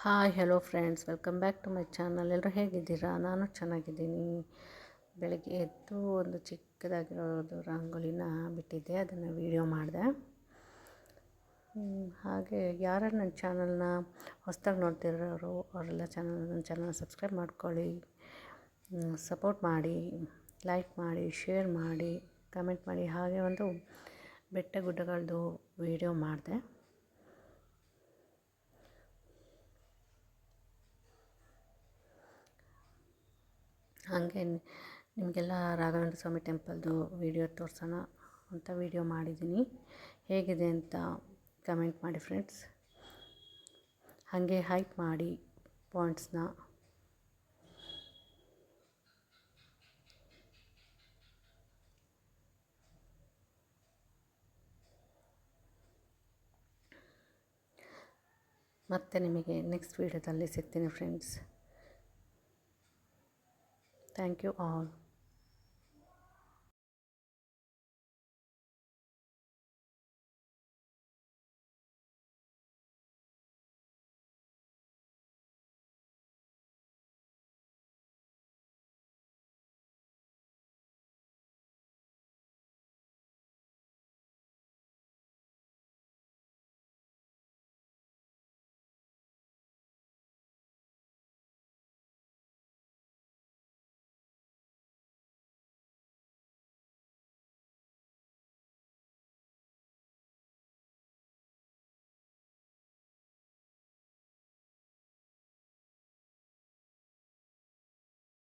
Hi hello friends, welcome back to my channel. ಎಲ್ಲರೂ ಹೇಗಿದ್ದೀರಾ? ನಾನು ಚೆನ್ನಾಗಿದ್ದೀನಿ. ಬೆಳಗ್ಗೆ ಎದ್ದು ಒಂದು ಚಿಕ್ಕದಾಗಿರೋದು ರಂಗೋಲಿನ ಬಿಟ್ಟಿದ್ದೆ, ಅದನ್ನು ವೀಡಿಯೋ ಮಾಡಿದೆ. ಹಾಗೆ ಯಾರು ನನ್ನ ಚಾನಲ್ನ ಹೊಸದಾಗಿ ನೋಡ್ತಿರೋರು ಅವರೆಲ್ಲ ನನ್ನ ಚಾನಲ್ನ ಸಬ್ಸ್ಕ್ರೈಬ್ ಮಾಡ್ಕೊಳ್ಳಿ, ಸಪೋರ್ಟ್ ಮಾಡಿ, ಲೈಕ್ ಮಾಡಿ, ಶೇರ್ ಮಾಡಿ, ಕಮೆಂಟ್ ಮಾಡಿ. ಹಾಗೆ ಒಂದು ಬೆಟ್ಟ ಗುಡ್ಡಗಳದ್ದು ವೀಡಿಯೋ ಮಾಡಿದೆ. ಹಾಗೆ ನಿಮಗೆಲ್ಲ ರಾಘವೇಂದ್ರ ಸ್ವಾಮಿ ಟೆಂಪಲ್ದು ವೀಡಿಯೋ ತೋರಿಸೋಣ ಅಂತ ವೀಡಿಯೋ ಮಾಡಿದ್ದೀನಿ. ಹೇಗಿದೆ ಅಂತ ಕಮೆಂಟ್ ಮಾಡಿ ಫ್ರೆಂಡ್ಸ್. ಹಾಗೆ ಹೈಟ್ ಮಾಡಿ ಪಾಯಿಂಟ್ಸ್ನ. ಮತ್ತೆ ನಿಮಗೆ ನೆಕ್ಸ್ಟ್ ವೀಡಿಯೋದಲ್ಲಿ ಸಿಗ್ತೀನಿ ಫ್ರೆಂಡ್ಸ್. Thank you all.